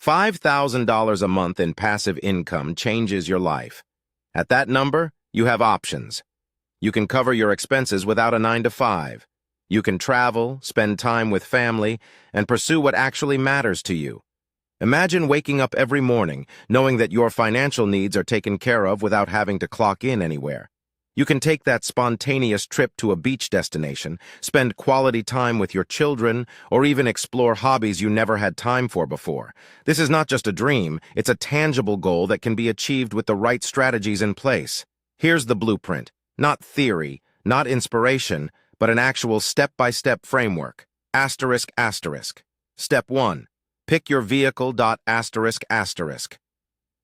$5,000 a month in passive income changes your life. At that number, you have options. You can cover your expenses without a 9 to 5. You can travel, spend time with family, and pursue what actually matters to you. Imagine waking up every morning knowing that your financial needs are taken care of without having to clock in anywhere. You can take that spontaneous trip to a beach destination, spend quality time with your children, or even explore hobbies you never had time for before. This is not just a dream, it's a tangible goal that can be achieved with the right strategies in place. Here's the blueprint. Not theory, not inspiration, but an actual step-by-step framework. ***. Step 1. Pick your vehicle. ***.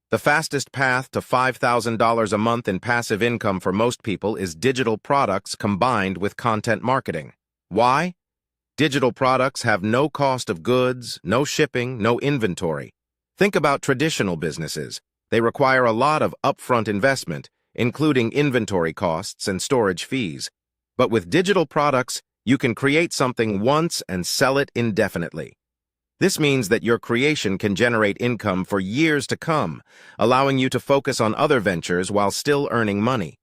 The fastest path to $5,000 a month in passive income for most people is digital products combined with content marketing. Why? Digital products have no cost of goods, no shipping, no inventory. Think about traditional businesses. They require a lot of upfront investment, including inventory costs and storage fees. But with digital products, you can create something once and sell it indefinitely. This means that your creation can generate income for years to come, allowing you to focus on other ventures while still earning money.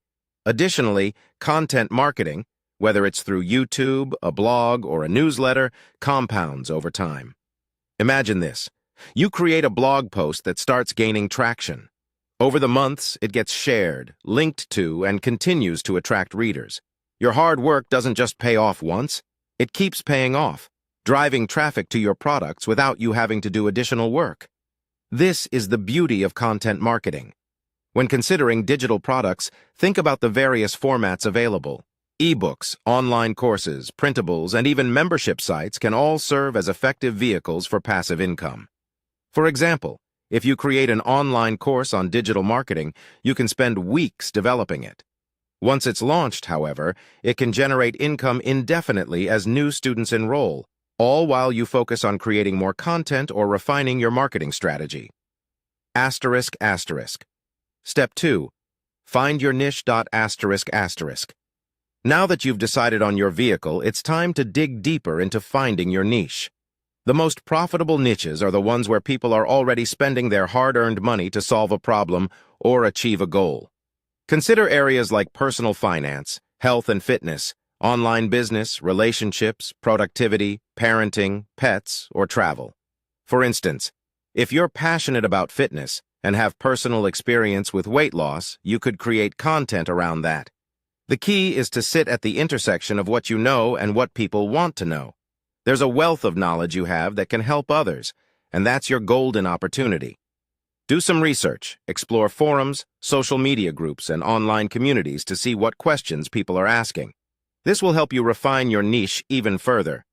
Additionally, content marketing, whether it's through YouTube, a blog, or a newsletter, compounds over time. Imagine this. You create a blog post that starts gaining traction. Over the months, it gets shared, linked to, and continues to attract readers. Your hard work doesn't just pay off once, it keeps paying off, driving traffic to your products without you having to do additional work. This is the beauty of content marketing. When considering digital products, think about the various formats available. Ebooks, online courses, printables, and even membership sites can all serve as effective vehicles for passive income. For example, if you create an online course on digital marketing, you can spend weeks developing it. Once it's launched, however, it can generate income indefinitely as new students enroll, all while you focus on creating more content or refining your marketing strategy. ***. Step 2. Find your niche. ***. Now that you've decided on your vehicle, it's time to dig deeper into finding your niche. The most profitable niches are the ones where people are already spending their hard-earned money to solve a problem or achieve a goal. Consider areas like personal finance, health and fitness, online business, relationships, productivity, parenting, pets, or travel. For instance, if you're passionate about fitness and have personal experience with weight loss, you could create content around that. The key is to sit at the intersection of what you know and what people want to know. There's a wealth of knowledge you have that can help others, and that's your golden opportunity. Do some research, explore forums, social media groups, and online communities to see what questions people are asking. This will help you refine your niche even further.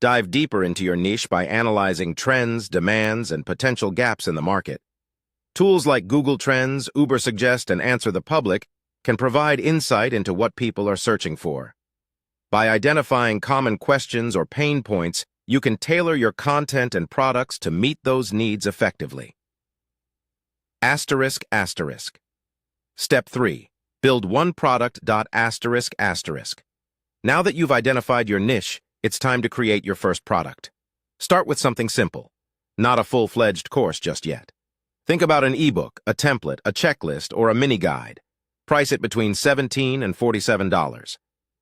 Dive deeper into your niche by analyzing trends, demands, and potential gaps in the market. Tools like Google Trends, Ubersuggest, and Answer the Public can provide insight into what people are searching for. By identifying common questions or pain points, you can tailor your content and products to meet those needs effectively. ***. Step 3. Build one product. ***. Now that you've identified your niche, it's time to create your first product. Start with something simple, not a full-fledged course just yet. Think about an ebook, a template, a checklist, or a mini guide. Price it between $17 and $47.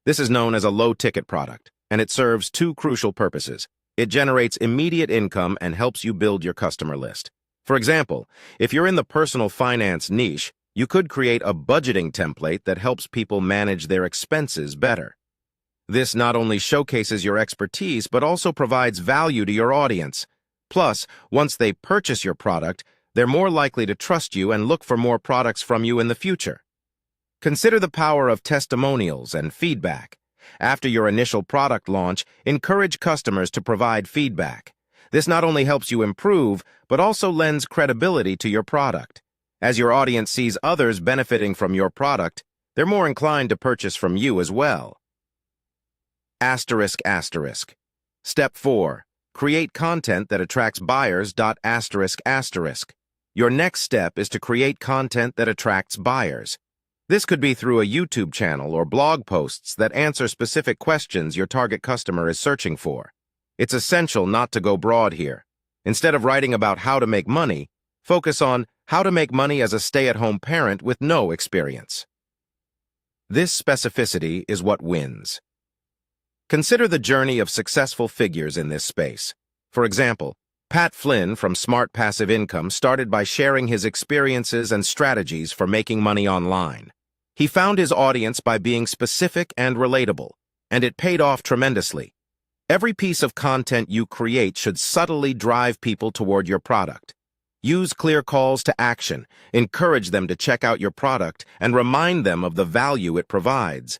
This is known as a low-ticket product, and it serves two crucial purposes. It generates immediate income and helps you build your customer list. For example, if you're in the personal finance niche, you could create a budgeting template that helps people manage their expenses better. This not only showcases your expertise, but also provides value to your audience. Plus, once they purchase your product, they're more likely to trust you and look for more products from you in the future. Consider the power of testimonials and feedback. After your initial product launch, encourage customers to provide feedback. This not only helps you improve, but also lends credibility to your product. As your audience sees others benefiting from your product, they're more inclined to purchase from you as well. ***. Step 4. Create content that attracts buyers. ***. Your next step is to create content that attracts buyers. This could be through a YouTube channel or blog posts that answer specific questions your target customer is searching for. It's essential not to go broad here. Instead of writing about how to make money, focus on how to make money as a stay-at-home parent with no experience. This specificity is what wins. Consider the journey of successful figures in this space. For example, Pat Flynn from Smart Passive Income started by sharing his experiences and strategies for making money online. He found his audience by being specific and relatable, and it paid off tremendously. Every piece of content you create should subtly drive people toward your product. Use clear calls to action, encourage them to check out your product, and remind them of the value it provides.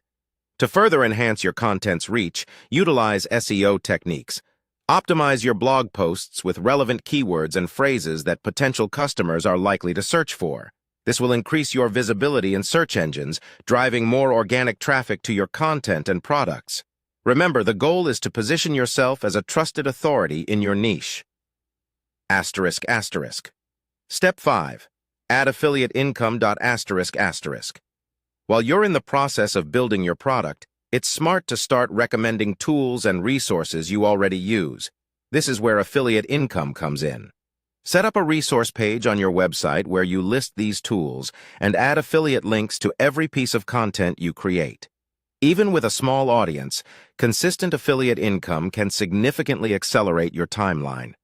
To further enhance your content's reach, utilize SEO techniques. Optimize your blog posts with relevant keywords and phrases that potential customers are likely to search for. This will increase your visibility in search engines, driving more organic traffic to your content and products. Remember, the goal is to position yourself as a trusted authority in your niche. Step 5. Add affiliate income. While you're in the process of building your product, it's smart to start recommending tools and resources you already use. This is where affiliate income comes in. Set up a resource page on your website where you list these tools and add affiliate links to every piece of content you create. Even with a small audience, consistent affiliate income can significantly accelerate your timeline.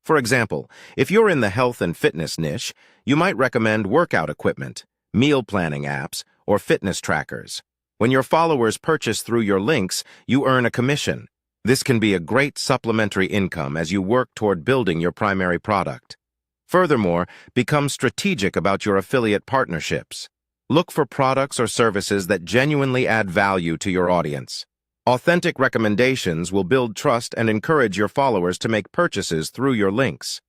For example, if you're in the health and fitness niche, you might recommend workout equipment, meal planning apps, or fitness trackers. When your followers purchase through your links, you earn a commission. This can be a great supplementary income as you work toward building your primary product. Furthermore, become strategic about your affiliate partnerships. Look for products or services that genuinely add value to your audience. Authentic recommendations will build trust and encourage your followers to make purchases through your links.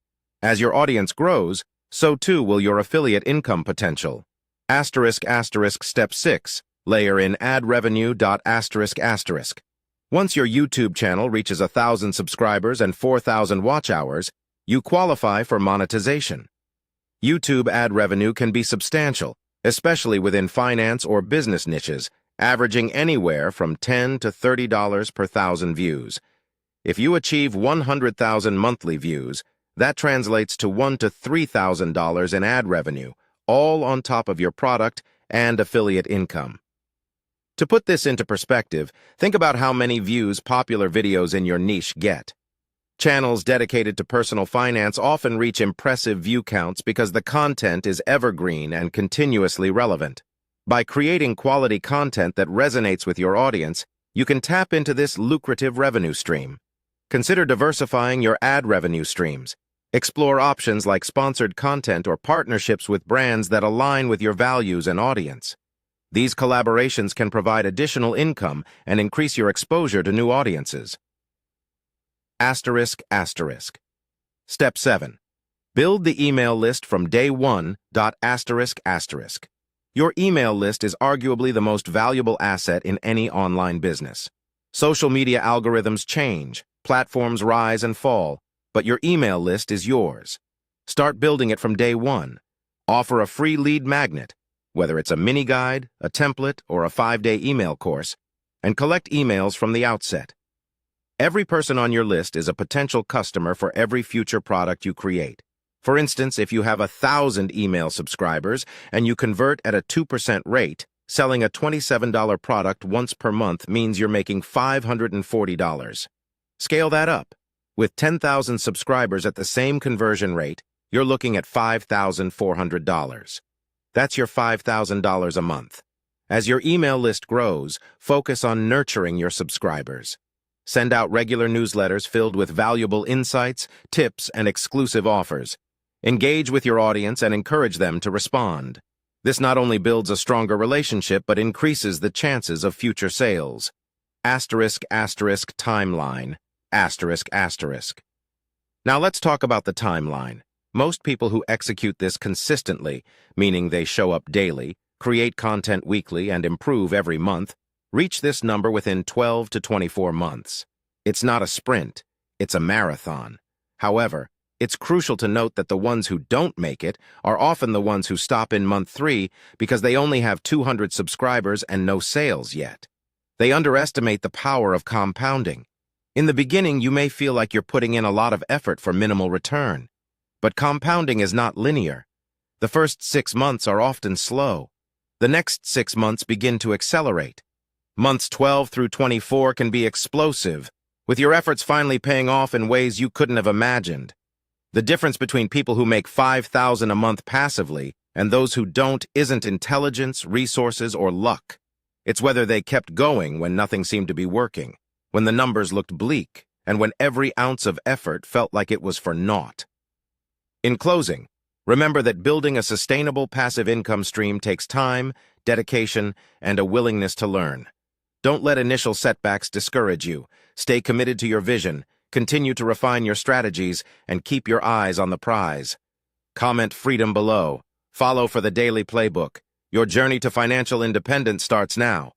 As your audience grows, so too will your affiliate income potential. Step 6. Layer in ad revenue. Once your YouTube channel reaches 1,000 subscribers and 4,000 watch hours, you qualify for monetization. YouTube ad revenue can be substantial, especially within finance or business niches, averaging anywhere from $10 to $30 per 1,000 views. If you achieve 100,000 monthly views, that translates to $1,000 to $3,000 in ad revenue, all on top of your product and affiliate income. To put this into perspective, think about how many views popular videos in your niche get. Channels dedicated to personal finance often reach impressive view counts because the content is evergreen and continuously relevant. By creating quality content that resonates with your audience, you can tap into this lucrative revenue stream. Consider diversifying your ad revenue streams. Explore options like sponsored content or partnerships with brands that align with your values and audience. These collaborations can provide additional income and increase your exposure to new audiences. Step 7. Build the email list from day one. Your email list is arguably the most valuable asset in any online business. Social media algorithms change, platforms rise and fall, but your email list is yours. Start building it from day one. Offer a free lead magnet, whether it's a mini guide, a template, or a 5-day email course, and collect emails from the outset. Every person on your list is a potential customer for every future product you create. For instance, if you have 1,000 email subscribers and you convert at a 2% rate, selling a $27 product once per month means you're making $540. Scale that up. With 10,000 subscribers at the same conversion rate, you're looking at $5,400. That's your $5,000 a month. As your email list grows, focus on nurturing your subscribers. Send out regular newsletters filled with valuable insights, tips, and exclusive offers. Engage with your audience and encourage them to respond. This not only builds a stronger relationship, but increases the chances of future sales. Timeline. Now let's talk about the timeline. Most people who execute this consistently, meaning they show up daily, create content weekly, and improve every month, reach this number within 12 to 24 months. It's not a sprint, it's a marathon. However, it's crucial to note that the ones who don't make it are often the ones who stop in month 3 because they only have 200 subscribers and no sales yet. They underestimate the power of compounding. In the beginning, you may feel like you're putting in a lot of effort for minimal return. But compounding is not linear. The first 6 months are often slow. The next 6 months begin to accelerate. Months 12 through 24 can be explosive, with your efforts finally paying off in ways you couldn't have imagined. The difference between people who make $5,000 a month passively and those who don't isn't intelligence, resources, or luck. It's whether they kept going when nothing seemed to be working, when the numbers looked bleak, and when every ounce of effort felt like it was for naught. In closing, remember that building a sustainable passive income stream takes time, dedication, and a willingness to learn. Don't let initial setbacks discourage you. Stay committed to your vision, continue to refine your strategies, and keep your eyes on the prize. Comment freedom below. Follow for the daily playbook. Your journey to financial independence starts now.